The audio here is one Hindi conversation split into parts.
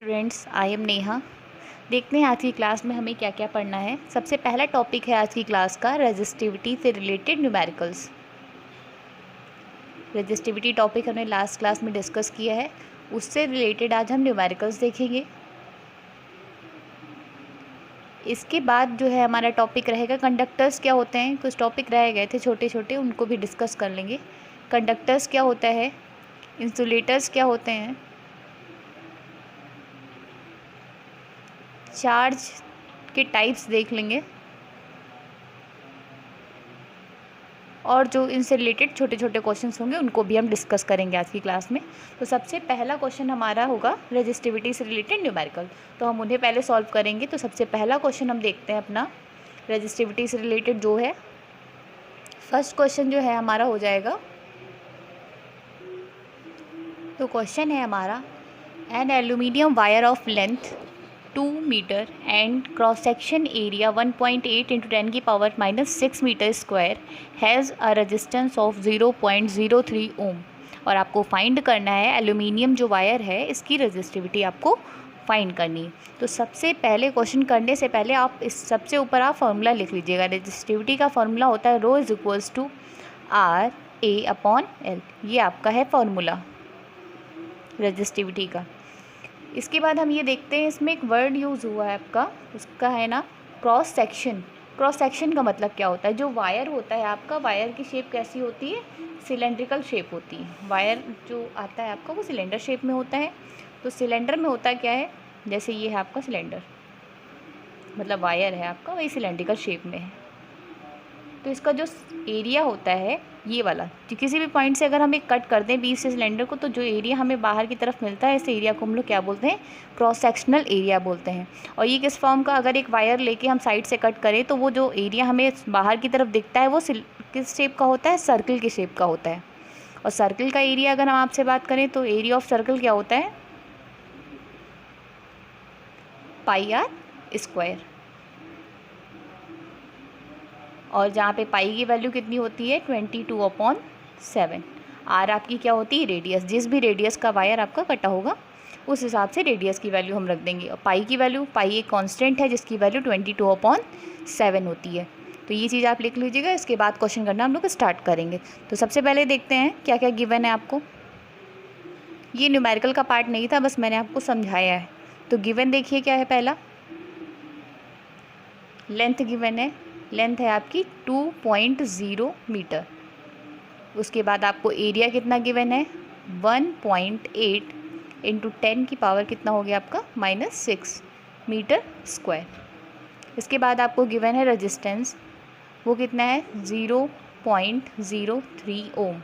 Students, I am Neha. देखते हैं आज की क्लास में हमें क्या क्या पढ़ना है। सबसे पहला टॉपिक है आज की क्लास का रेजिस्टिविटी से रिलेटेड न्यूमेरिकल्स। रेजिस्टिविटी टॉपिक हमने लास्ट क्लास में डिस्कस किया है, उससे रिलेटेड आज हम न्यूमेरिकल्स देखेंगे। इसके बाद जो है हमारा टॉपिक रहेगा कंडक्टर्स क्या होते हैं। कुछ टॉपिक रह गए थे छोटे छोटे, उनको भी डिस्कस कर लेंगे। कंडक्टर्स क्या होता है, इंसुलेटर्स क्या होते हैं, चार्ज के टाइप्स देख लेंगे, और जो इनसे रिलेटेड छोटे छोटे क्वेश्चंस होंगे उनको भी हम डिस्कस करेंगे आज की क्लास में। तो सबसे पहला क्वेश्चन हमारा होगा रेजिस्टिविटी से रिलेटेड न्यूमेरिकल, तो हम उन्हें पहले सॉल्व करेंगे। तो सबसे पहला क्वेश्चन हम देखते हैं अपना रेजिस्टिविटी से रिलेटेड जो है। फर्स्ट क्वेश्चन जो है हमारा हो जाएगा, तो क्वेश्चन है हमारा an aluminium wire of length 2 metre and cross section area 1.8 into 10⁻⁻6 metre square has a resistance of 0.03 ohm. और आपको फाइंड करना है एल्यूमिनियम जो वायर है इसकी रेजिस्टिविटी आपको फाइंड करनी है। तो सबसे पहले क्वेश्चन करने से पहले आप इस सबसे ऊपर आप फार्मूला लिख लीजिएगा। रेजिस्टिविटी का फार्मूला होता है rho is equals to R A upon L. ये आपका है फार्मूला रेजिस्टिविटी का। इसके बाद हम ये देखते हैं, इसमें एक वर्ड यूज़ हुआ है आपका, उसका है ना क्रॉस सेक्शन। क्रॉस सेक्शन का मतलब क्या होता है, जो वायर होता है आपका, वायर की शेप कैसी होती है, सिलेंड्रिकल शेप होती है। वायर जो आता है आपका वो सिलेंडर शेप में होता है। तो सिलेंडर में होता क्या है, जैसे ये है आपका सिलेंडर, मतलब वायर है आपका वही सिलेंड्रिकल शेप में है। तो इसका जो एरिया होता है ये वाला, जो किसी भी पॉइंट से अगर हम एक कट कर दें बीच से सिलेंडर को, तो जो एरिया हमें बाहर की तरफ मिलता है इस एरिया को हम लोग क्या बोलते हैं, क्रॉस सेक्शनल एरिया बोलते हैं। और ये किस फॉर्म का, अगर एक वायर लेके हम साइड से कट करें तो वो जो एरिया हमें बाहर की तरफ दिखता है वो किस शेप का होता है, सर्कल की शेप का होता है। और सर्कल का एरिया अगर हम आपसे बात करें तो एरिया ऑफ सर्कल क्या होता है, पाई आर स्क्वायर। और जहाँ पे पाई की वैल्यू कितनी होती है 22/7। आर आपकी क्या होती है, रेडियस। जिस भी रेडियस का वायर आपका कटा होगा उस हिसाब से रेडियस की वैल्यू हम रख देंगे। और पाई की वैल्यू, पाई एक कांस्टेंट है जिसकी वैल्यू 22/7 होती है। तो ये चीज़ आप लिख लीजिएगा। इसके बाद क्वेश्चन करना हम लोग स्टार्ट करेंगे। तो सबसे पहले देखते हैं क्या क्या गिवन है आपको। ये न्यूमेरिकल का पार्ट नहीं था, बस मैंने आपको समझाया है। तो गिवन देखिए क्या है, पहला लेंथ गिवन है। लेंथ है आपकी 2.0 मीटर। उसके बाद आपको एरिया कितना गिवन है, 1.8 इंटू 10 की पावर कितना हो गया आपका -6 मीटर स्क्वायर। इसके बाद आपको गिवन है रेजिस्टेंस, वो कितना है 0.03 ओम।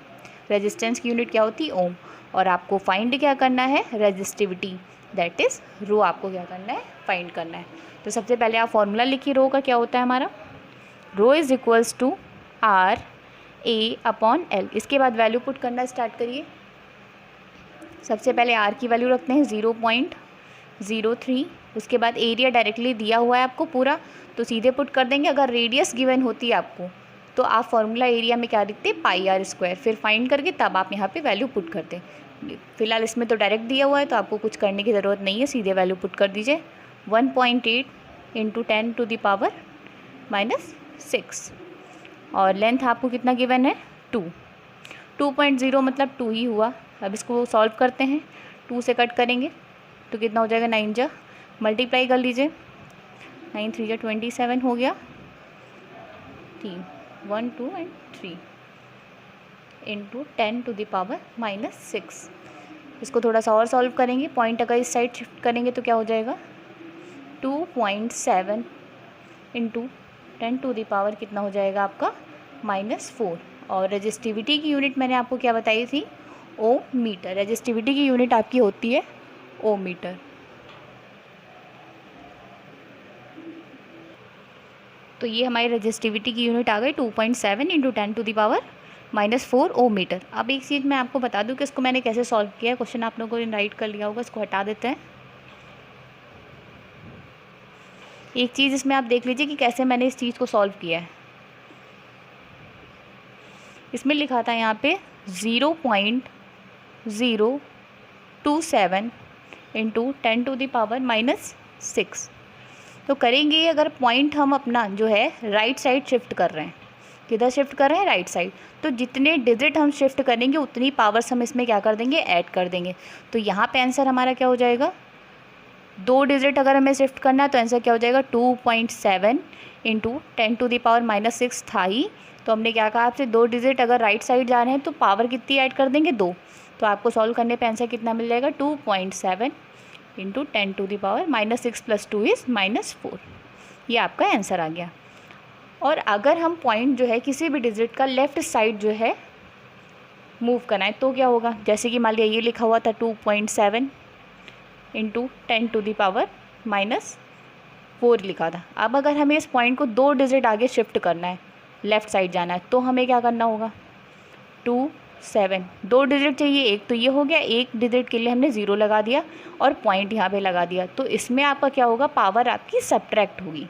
रेजिस्टेंस की यूनिट क्या होती है, ओम। और आपको फाइंड क्या करना है, रेजिस्टिविटी, दैट इज़ रो आपको क्या करना है, फाइंड करना है। तो सबसे पहले आप फॉर्मूला लिखिए, रो का क्या होता है हमारा, rho is equals to R A upon L. इसके बाद वैल्यू पुट करना स्टार्ट करिए। सबसे पहले आर की वैल्यू रखते हैं 0.03। उसके बाद एरिया डायरेक्टली दिया हुआ है आपको पूरा, तो सीधे पुट कर देंगे। अगर रेडियस गिवन होती है आपको तो आप फार्मूला एरिया में क्या लिखते हैं, पाई आर स्क्वायर। फिर फाइंड करके तब आप यहाँ पे वैल्यू पुट करते हैं। फिलहाल इसमें तो डायरेक्ट दिया हुआ है तो आपको कुछ करने की ज़रूरत नहीं है, सीधे वैल्यू पुट कर दीजिए। 1.8 इंटू 10⁻⁻6। और लेंथ आपको कितना गिवन है, 2। 2.0 मतलब 2 ही हुआ। अब इसको सॉल्व करते हैं, 2 से कट करेंगे तो कितना हो जाएगा, 9 जा मल्टीप्लाई कर लीजिए, 9 3 जा 27 हो गया। 3 1 2 एंड 3 इंटू 10⁻⁻6। इसको थोड़ा सा और सॉल्व करेंगे, पॉइंट अगर इस साइड शिफ्ट करेंगे तो क्या हो जाएगा, 2.7 इंटू 10⁻⁻ कितना हो जाएगा आपका -4। और रेजिस्टिविटी की यूनिट मैंने आपको क्या बताई थी, ओ मीटर। रेजिस्टिविटी की यूनिट आपकी होती है ओ मीटर। तो ये हमारी रेजिस्टिविटी की यूनिट आ गई 2.7 इंटू 10⁻⁻4 ओ मीटर। अब एक चीज़ मैं आपको बता दूं कि इसको मैंने कैसे सॉल्व किया है। क्वेश्चन आप लोगों ने राइट कर लिया होगा, इसको हटा देते हैं। एक चीज़ इसमें आप देख लीजिए कि कैसे मैंने इस चीज़ को सॉल्व किया है। इसमें लिखा था यहाँ पे 0.027 इंटू 10⁻⁻⁶। तो करेंगे अगर पॉइंट हम अपना जो है राइट साइड शिफ्ट कर रहे हैं, किधर शिफ्ट कर रहे हैं, राइट साइड, तो जितने डिजिट हम शिफ्ट करेंगे उतनी पावर्स हम इसमें क्या कर देंगे, ऐड कर देंगे। तो यहाँ पे आंसर हमारा क्या हो जाएगा, 2 डिजिट अगर हमें शिफ्ट करना है तो आंसर क्या हो जाएगा 2.7 इंटू 10⁻⁻⁶ था ही। तो हमने क्या कहा आपसे, 2 डिजिट अगर राइट साइड जा रहे हैं तो पावर कितनी ऐड कर देंगे, 2। तो आपको सॉल्व करने पे आंसर कितना मिल जाएगा, 2.7 इंटू 10⁻⁻⁶ प्लस 2 इज़ -4। ये आपका आंसर आ गया। और अगर हम पॉइंट जो है किसी भी डिजिट का लेफ़्ट साइड जो है मूव करना है तो क्या होगा, जैसे कि मान लिया ये लिखा हुआ था 2.7 इंटू 10⁻⁻4 लिखा था। अब अगर हमें इस पॉइंट को 2 डिजिट आगे शिफ्ट करना है, लेफ़्ट साइड जाना है, तो हमें क्या करना होगा, 2.7, 2 डिजिट चाहिए, एक तो ये हो गया, एक डिजिट के लिए हमने 0 लगा दिया और पॉइंट यहाँ पे लगा दिया। तो इसमें आपका क्या होगा, पावर आपकी सब्ट्रैक्ट होगी,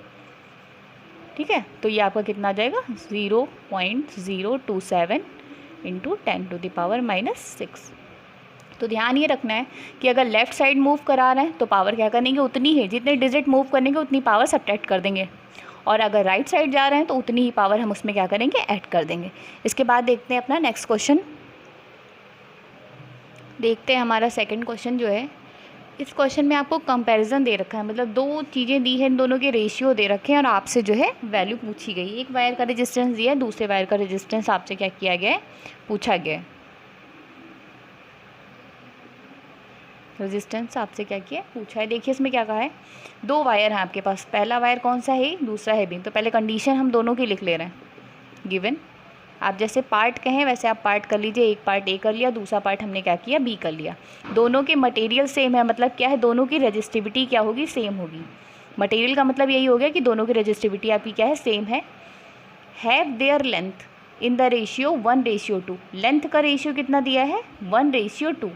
ठीक है। तो ये आपका कितना आ जाएगा, 0.027 इंटू 10⁻⁻⁶। तो ध्यान ये रखना है कि अगर लेफ़्ट साइड मूव करा रहे हैं तो पावर क्या करेंगे, उतनी ही, जितने डिजिट मूव करेंगे उतनी पावर सब्ट्रैक्ट कर देंगे। और अगर राइट साइड जा रहे हैं तो उतनी ही पावर हम उसमें क्या करेंगे, ऐड कर देंगे। इसके बाद देखते हैं अपना नेक्स्ट क्वेश्चन। देखते हैं हमारा सेकंड क्वेश्चन जो है, इस क्वेश्चन में आपको कंपैरिजन दे रखा है, मतलब 2 चीज़ें दी हैं, इन दोनों के रेशियो दे रखे हैं और आपसे जो है वैल्यू पूछी गई। एक वायर का रेजिस्टेंस दिया है, दूसरे वायर का रेजिस्टेंस आपसे क्या किया गया है, पूछा गया है। रेजिस्टेंस आपसे क्या किया, पूछा है। देखिए इसमें क्या कहा है, 2 वायर हैं आपके पास, पहला वायर कौन सा है, दूसरा है बी। तो पहले कंडीशन हम दोनों की लिख ले रहे हैं, गिवन। आप जैसे पार्ट कहें वैसे आप पार्ट कर लीजिए, एक पार्ट ए कर लिया, दूसरा पार्ट हमने क्या किया, बी कर लिया। दोनों के मटेरियल सेम है, मतलब क्या है, दोनों की रेजिस्टिविटी क्या होगी, सेम होगी। मटेरियल का मतलब यही हो गया कि दोनों की रेजिस्टिविटी आपकी क्या है, सेम है। Have their length in the ratio 1:2। Length का रेशियो कितना दिया है, 1:2।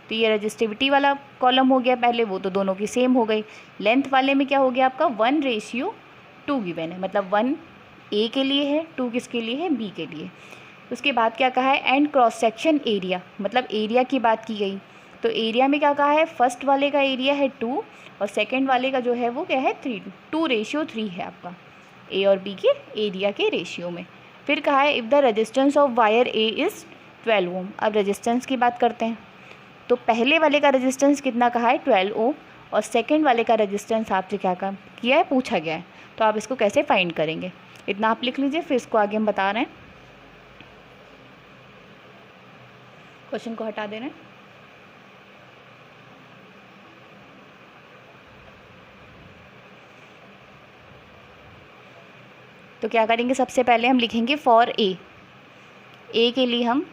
तो ये रेजिस्टिविटी वाला कॉलम हो गया पहले, वो तो दोनों की सेम हो गई। लेंथ वाले में क्या हो गया आपका, 1:2 गिवन है, मतलब 1 ए के लिए है, 2 किसके लिए है, बी के लिए। उसके बाद क्या कहा है, एंड क्रॉस सेक्शन एरिया, मतलब एरिया की बात की गई। तो एरिया में क्या कहा है, फर्स्ट वाले का एरिया है 2 और सेकंड वाले का जो है वो क्या है 3, 2:3 है आपका ए और बी के एरिया के रेशियो में। फिर कहा है if the resistance of wire A is 12 ओम। अब रेजिस्टेंस की बात करते हैं, तो पहले वाले का रेजिस्टेंस कितना कहा है, 12 ओम, और सेकंड वाले का रेजिस्टेंस आपसे क्या काम किया है, पूछा गया है। तो आप इसको कैसे फाइंड करेंगे, इतना आप लिख लीजिए, फिर इसको आगे हम बता रहे हैं। क्वेश्चन को हटा दे रहे हैं। तो क्या करेंगे, सबसे पहले हम लिखेंगे फॉर ए के लिए हम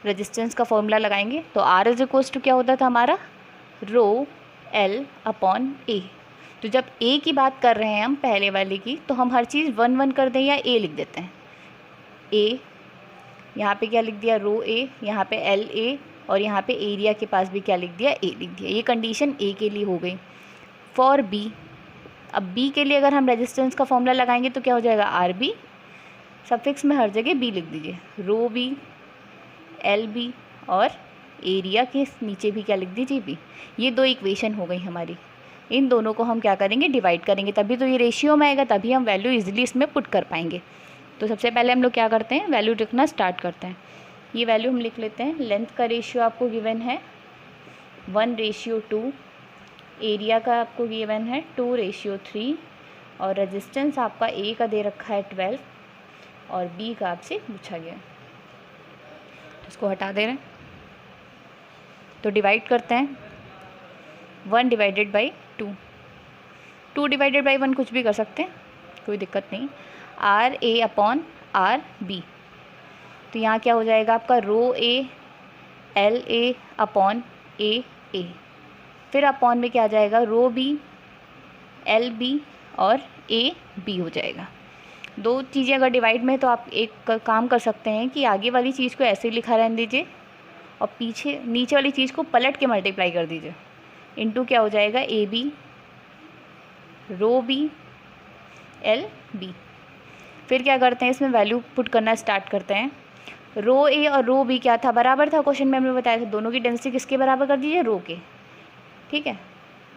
रेजिस्टेंस का फॉर्मूला लगाएंगे। तो R इज इक्वल्स टू क्या होता था हमारा, ρl/A। तो जब A की बात कर रहे हैं हम पहले वाले की, तो हम हर चीज़ 1 कर दें या A लिख देते हैं। A यहाँ पे क्या लिख दिया, ρA, यहाँ पे LA, और यहाँ पे एरिया के पास भी क्या लिख दिया, A लिख दिया। ये कंडीशन A के लिए हो गई। फॉर B, अब B के लिए अगर हम रेजिस्टेंस का फॉर्मूला लगाएंगे तो क्या हो जाएगा, RB, सफिक्स में हर जगह B लिख दीजिए, ρB, LB, और एरिया के नीचे भी क्या लिख दीजिए, B। ये 2 इक्वेशन हो गई हमारी। इन दोनों को हम क्या करेंगे, डिवाइड करेंगे, तभी तो ये रेशियो में आएगा, तभी हम वैल्यू इजीली इसमें पुट कर पाएंगे। तो सबसे पहले हम लोग क्या करते हैं, वैल्यू लिखना स्टार्ट करते हैं। ये वैल्यू हम लिख लेते हैं। लेंथ का रेशियो आपको गिवन है 1:2, एरिया का आपको गिवन है 2:3, और रेजिस्टेंस आपका A का दे रखा है 12 और B का आपसे पूछा गया। इसको हटा दे रहे हैं, तो डिवाइड करते हैं। 1 डिवाइडेड बाई 2, 2 डिवाइडेड बाई 1 कुछ भी कर सकते हैं, कोई दिक्कत नहीं। RA/RB, तो यहाँ क्या हो जाएगा आपका, ρA LA/AA, फिर अपॉन में क्या आ जाएगा, ρB LB और AB हो जाएगा। 2 चीज़ें अगर डिवाइड में, तो आप एक काम कर सकते हैं कि आगे वाली चीज़ को ऐसे लिखा रहने दीजिए और पीछे नीचे वाली चीज़ को पलट के मल्टीप्लाई कर दीजिए। इनटू क्या हो जाएगा, AB ρB LB। फिर क्या करते हैं, इसमें वैल्यू पुट करना स्टार्ट करते हैं। ρA और ρB क्या था, बराबर था, क्वेश्चन में हमने बताया था, दोनों की डेंसिटी किसके बराबर कर दीजिए, रो के। ठीक है।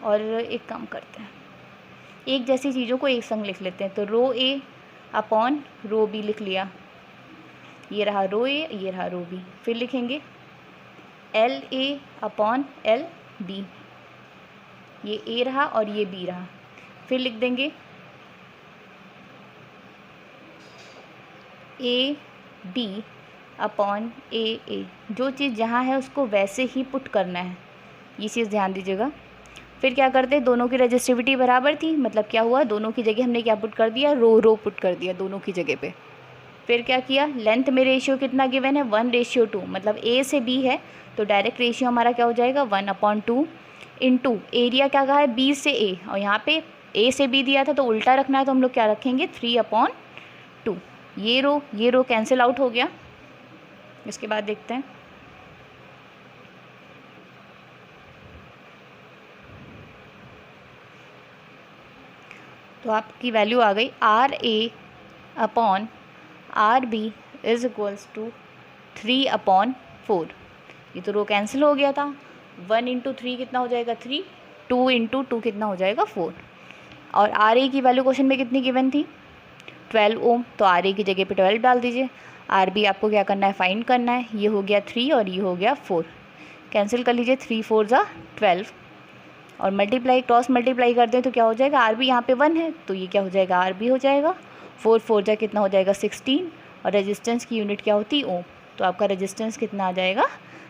और एक काम करते हैं, एक जैसी चीज़ों को एक संग लिख लेते हैं। तो रो ए अपॉन रो बी लिख लिया, ये रहा रो ए, ये रहा रो बी। फिर लिखेंगे L A upon L B, ये ए रहा और ये बी रहा। फिर लिख देंगे ए बी अपॉन ए ए, जो चीज़ जहाँ है उसको वैसे ही पुट करना है, ये चीज़ ध्यान दीजिएगा। फिर क्या करते हैं, दोनों की रजिस्टिविटी बराबर थी, मतलब क्या हुआ, दोनों की जगह हमने क्या पुट कर दिया, रो रो पुट कर दिया दोनों की जगह पे। फिर क्या किया, लेंथ में रेशियो कितना गिवन है, 1:2, मतलब ए से बी है तो डायरेक्ट रेशियो हमारा क्या हो जाएगा 1/2 इंटू एरिया क्या कहा है बी से ए, और यहाँ पे ए से बी दिया था तो उल्टा रखना है, तो हम लोग क्या रखेंगे 3/2। ये रो कैंसिल आउट हो गया। इसके बाद देखते हैं, तो आपकी वैल्यू आ गई R A upon R B is equals to 3/4। ये तो रो कैंसिल हो गया था, 1 × 3 कितना हो जाएगा 3, 2 × 2 कितना हो जाएगा 4। और आर ए की वैल्यू क्वेश्चन में कितनी गिवन थी 12 ओम, तो आर ए की जगह पे 12 डाल दीजिए। आर बी आपको क्या करना है, फाइंड करना है। ये हो गया 3 और ये हो गया 4, कैंसिल कर लीजिए, 3 4 = 12 और मल्टीप्लाई क्रॉस मल्टीप्लाई कर दें तो क्या हो जाएगा, आर बी यहाँ पे 1 है तो ये क्या हो जाएगा आर बी हो जाएगा। 4 4 जा कितना हो जाएगा 16, और रेजिस्टेंस की यूनिट क्या होती है ओम, तो आपका रेजिस्टेंस कितना आ जाएगा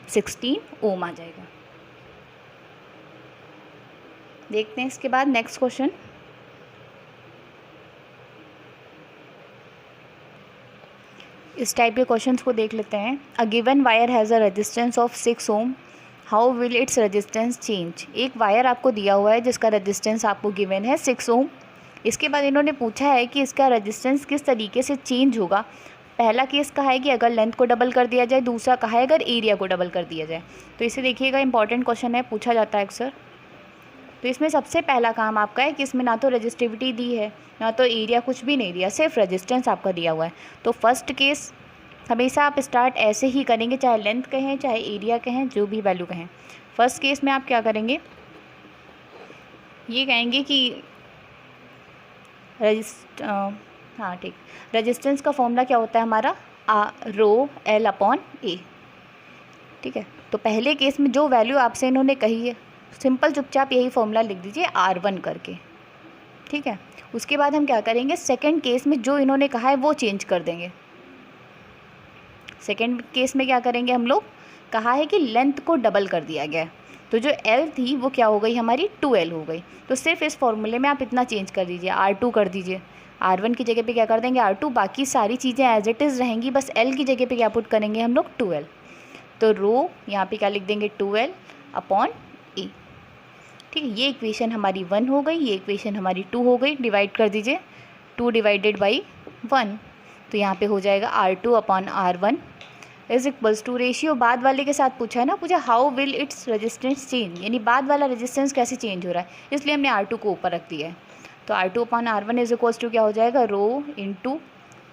16 ओम आ जाएगा। देखते हैं इसके बाद नेक्स्ट क्वेश्चन। इस टाइप के क्वेश्चंस को देख लेते हैं। A given wire has a resistance of 6 ohm, how will its resistance change. एक वायर आपको दिया हुआ है जिसका रेजिस्टेंस आपको गिवन है 6 ओम। इसके बाद इन्होंने पूछा है कि इसका रेजिस्टेंस किस तरीके से चेंज होगा। पहला केस कहा है कि अगर लेंथ को डबल कर दिया जाए, दूसरा कहा है अगर एरिया को डबल कर दिया जाए। तो इसे देखिएगा, इंपॉर्टेंट क्वेश्चन है, पूछा जाता है अक्सर। तो इसमें सबसे पहला काम आपका है कि इसमें ना तो रेजिस्टिविटी दी है ना तो एरिया, कुछ भी नहीं दिया, सिर्फ रेजिस्टेंस आपका दिया हुआ है। तो फर्स्ट केस हमेशा आप स्टार्ट ऐसे ही करेंगे, चाहे लेंथ कहें चाहे एरिया कहें, जो भी वैल्यू कहें। फर्स्ट केस में आप क्या करेंगे, ये कहेंगे कि रेजिस्टेंस का फॉर्मूला क्या होता है हमारा रो एल अपॉन ए। ठीक है, तो पहले केस में जो वैल्यू आपसे इन्होंने कही है, सिंपल चुपचाप यही फॉर्मूला लिख दीजिए R1 करके। ठीक है, उसके बाद हम क्या करेंगे, सेकंड केस में जो इन्होंने कहा है वो चेंज कर देंगे। सेकंड केस में क्या करेंगे हम लोग, कहा है कि लेंथ को डबल कर दिया गया है, तो जो L थी वो क्या हो गई हमारी 2L हो गई। तो सिर्फ इस फॉर्मूले में आप इतना चेंज कर दीजिए, R2 कर दीजिए। R1 की जगह पे क्या कर देंगे R2, बाकी सारी चीज़ें एज इट इज़ रहेंगी, बस L की जगह पे क्या पुट करेंगे हम लोग 2L। तो रो यहाँ पे क्या लिख देंगे 2L अपॉन ए। ठीक है, ये इक्वेशन हमारी 1 हो गई, ये इक्वेशन हमारी 2 हो गई। डिवाइड कर दीजिए, 2 / 1, तो यहाँ पे हो जाएगा R2 upon R1 is equals to, ratio बाद वाले के साथ पूछा है ना, पूछा how will its resistance change, यानी बाद वाला रेजिस्टेंस कैसे चेंज हो रहा है, इसलिए हमने R2 को ऊपर रख दिया है। तो R2 upon R1 is equals to क्या हो जाएगा, रो इंटू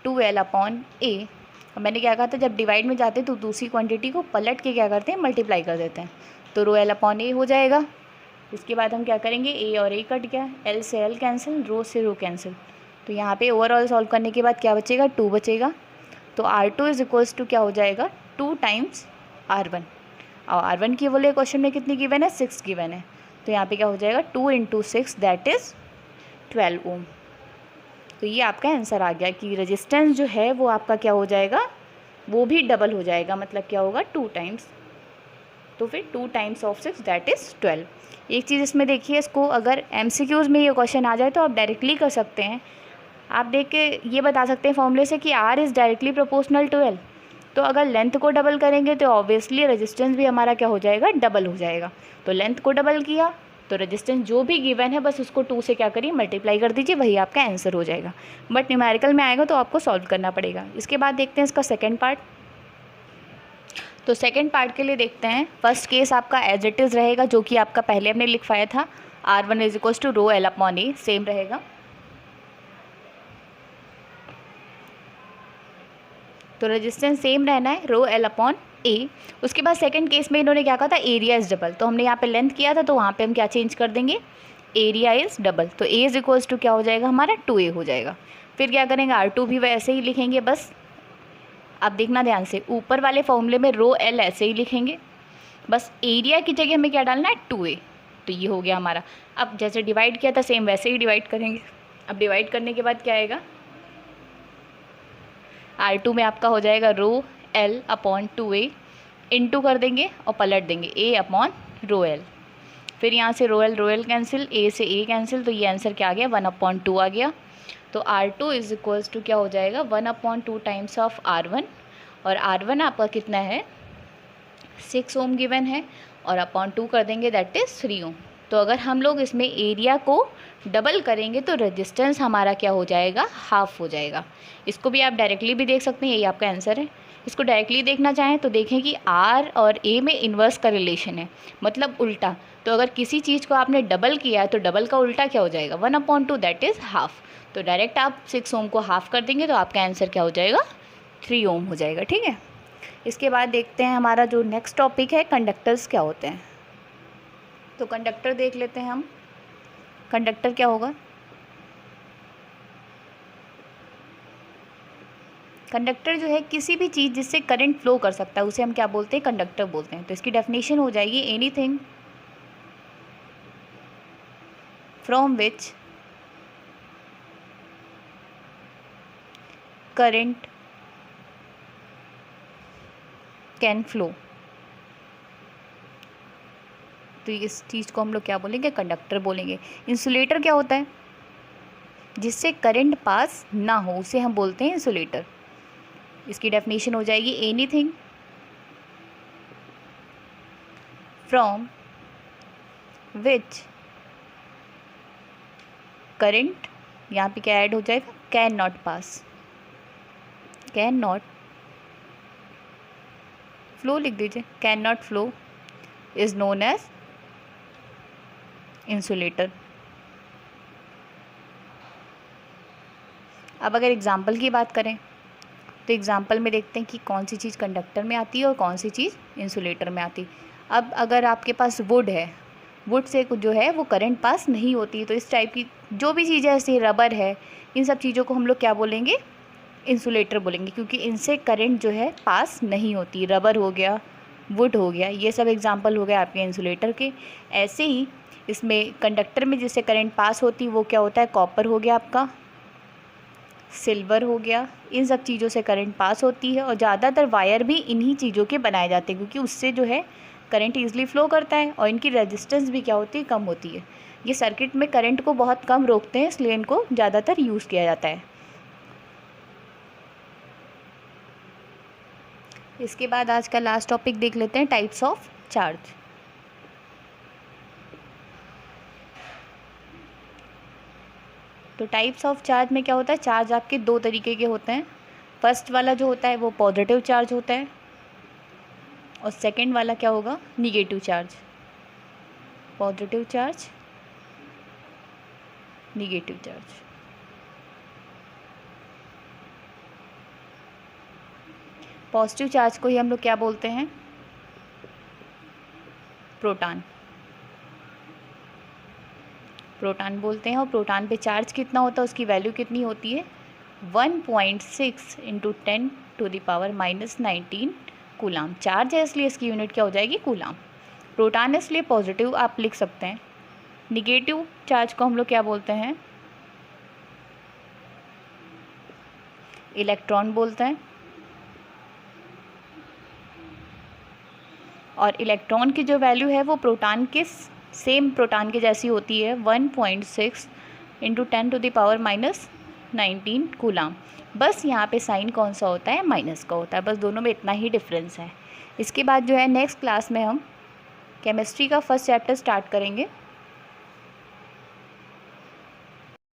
2L अपॉन ए। मैंने क्या कहा था, जब डिवाइड में जाते तो दूसरी क्वांटिटी को पलट के क्या करते हैं, मल्टीप्लाई कर देते हैं। तो रो L अपॉन ए हो जाएगा। इसके बाद हम क्या करेंगे, ए और ए कट गया, L से L कैंसिल, रो से रो कैंसिल। तो यहाँ पे ओवरऑल सॉल्व करने के बाद क्या बचेगा, 2 बचेगा। तो R2 इज इक्वल्स टू क्या हो जाएगा 2 टाइम्स R1, और R1 की बोले क्वेश्चन में कितनी गिवन है 6 गिवन है, तो यहाँ पे क्या हो जाएगा 2 × 6 दैट इज़ 12 ओम। तो ये आपका आंसर आ गया कि रेजिस्टेंस जो है वो आपका क्या हो जाएगा, वो भी डबल हो जाएगा, मतलब क्या होगा 2 टाइम्स। तो फिर 2 टाइम्स ऑफ 6 दैट इज़ 12। एक चीज़ इसमें देखिए, इसको अगर MCQs में ये क्वेश्चन आ जाए तो आप डायरेक्टली कर सकते हैं। आप देख के ये बता सकते हैं फॉर्मूले से कि R is directly proportional to L। तो अगर लेंथ को डबल करेंगे तो ऑब्वियसली रेजिस्टेंस भी हमारा क्या हो जाएगा, डबल हो जाएगा। तो लेंथ को डबल किया तो रेजिस्टेंस जो भी गिवन है बस उसको 2 से क्या करिए, मल्टीप्लाई कर दीजिए, वही आपका आंसर हो जाएगा। बट न्यूमेरिकल में आएगा तो आपको सॉल्व करना पड़ेगा। इसके बाद देखते हैं इसका सेकेंड पार्ट। तो सेकेंड पार्ट के लिए देखते हैं, फर्स्ट केस आपका एज इट इज़ रहेगा, जो कि आपका पहले हमने लिखवाया था, R1 is equals to rho L upon A, same रहेगा। तो रेजिस्टेंस सेम रहना है, रो L अपॉन ए। उसके बाद सेकंड केस में इन्होंने क्या कहा था, एरिया इज़ डबल, तो हमने यहाँ पे लेंथ किया था तो वहाँ पे हम क्या चेंज कर देंगे, एरिया इज़ डबल, तो ए इज इक्वल्स टू क्या हो जाएगा हमारा 2a हो जाएगा। फिर क्या करेंगे, R2 भी वैसे ही लिखेंगे बस। अब देखना ध्यान से, ऊपर वाले फॉर्मूले में रो एल ऐसे ही लिखेंगे, बस एरिया की जगह हमें क्या डालना है 2a, तो ये हो गया हमारा। अब जैसे डिवाइड किया था सेम वैसे ही डिवाइड करेंगे। अब डिवाइड करने के बाद क्या आएगा, R2 में आपका हो जाएगा rho L upon 2a, into कर देंगे और पलट देंगे a अपॉन रो एल। फिर यहाँ से रो एल कैंसिल, a से a कैंसिल, तो ये आंसर क्या आ गया 1/2 आ गया। तो R2 इज इक्वल्स टू क्या हो जाएगा 1/2 टाइम्स ऑफ R1, और R1 आपका कितना है 6 ओम गिवन है, और अपॉन 2 कर देंगे दैट इज़ 3 ओम। तो अगर हम लोग इसमें एरिया को डबल करेंगे तो रेजिस्टेंस हमारा क्या हो जाएगा, हाफ हो जाएगा। इसको भी आप डायरेक्टली भी देख सकते हैं, यही आपका आंसर है। इसको डायरेक्टली देखना चाहें तो देखें कि R और A में इन्वर्स का रिलेशन है, मतलब उल्टा। तो अगर किसी चीज़ को आपने डबल किया है तो डबल का उल्टा क्या हो जाएगा 1/2 दैट इज़ हाफ। तो डायरेक्ट आप 6 ओम को हाफ कर देंगे तो आपका आंसर क्या हो जाएगा 3 ओम हो जाएगा, ठीक है। इसके बाद देखते हैं हमारा जो नेक्स्ट टॉपिक है, कंडक्टर्स क्या होते हैं। तो कंडक्टर देख लेते हैं हम। कंडक्टर क्या होगा, कंडक्टर जो है किसी भी चीज़ जिससे करंट फ्लो कर सकता है उसे हम क्या बोलते हैं, कंडक्टर बोलते हैं। तो इसकी डेफिनेशन हो जाएगी anything from which current can flow. तो इस चीज़ को हम लोग क्या बोलेंगे, कंडक्टर बोलेंगे। इंसुलेटर क्या होता है, जिससे करंट पास ना हो उसे हम बोलते हैं इंसुलेटर। इसकी डेफिनेशन हो जाएगी एनीथिंग फ्रॉम विच करंट, यहाँ पे क्या ऐड हो जाएगा, can not pass, can not flow लिख दीजिए, can not flow is known as insulator. अब अगर एग्जाम्पल की बात करें तो एग्जाम्पल में देखते हैं कि कौन सी चीज़ कंडक्टर में आती है और कौन सी चीज़ इंसुलेटर में आती है। अब अगर आपके पास वुड है, वुड से जो है वो करंट पास नहीं होती, तो इस टाइप की जो भी चीज़ें ऐसे रबर है, इन सब चीज़ों को हम लोग क्या बोलेंगे, इंसुलेटर बोलेंगे, क्योंकि इनसे करंट जो है पास नहीं होती। रबर हो गया, वुड हो गया, ये सब एग्जाम्पल हो गए आपके इंसुलेटर के। ऐसे ही इसमें कंडक्टर में जिससे करंट पास होती वो क्या होता है, कॉपर हो गया आपका, सिल्वर हो गया, इन सब चीज़ों से करंट पास होती है। और ज़्यादातर वायर भी इन्हीं चीज़ों के बनाए जाते हैं, क्योंकि उससे जो है करंट ईजिली फ्लो करता है और इनकी रेजिस्टेंस भी क्या होती है, कम होती है। ये सर्किट में करंट को बहुत कम रोकते हैं, इसलिए इनको ज़्यादातर यूज़ किया जाता है। इसके बाद आज का लास्ट टॉपिक देख लेते हैं, टाइप्स ऑफ चार्ज। तो टाइप्स ऑफ चार्ज में क्या होता है, चार्ज आपके दो तरीके के होते हैं। फर्स्ट वाला जो होता है वो पॉजिटिव चार्ज होता है, और सेकंड वाला क्या होगा, negative charge. Positive charge, negative charge. Positive charge को ही हम लोग क्या बोलते हैं, प्रोटॉन, प्रोटॉन बोलते हैं। और प्रोटॉन पे चार्ज कितना होता है, उसकी वैल्यू कितनी होती है, 1.6 × 10⁻⁻19 कूलाम। चार्ज है इसलिए इसकी यूनिट क्या हो जाएगी, कूलाम। प्रोटॉन इसलिए पॉजिटिव आप लिख सकते हैं। निगेटिव चार्ज को हम लोग क्या बोलते हैं, इलेक्ट्रॉन बोलते हैं। और इलेक्ट्रॉन की जो वैल्यू है वो प्रोटॉन के सेम प्रोटॉन के जैसी होती है, 1.6 × 10⁻⁻19 कूलाम। बस यहाँ पे साइन कौन सा होता है, माइनस का होता है, बस दोनों में इतना ही डिफरेंस है। इसके बाद जो है नेक्स्ट क्लास में हम केमिस्ट्री का फर्स्ट चैप्टर स्टार्ट करेंगे।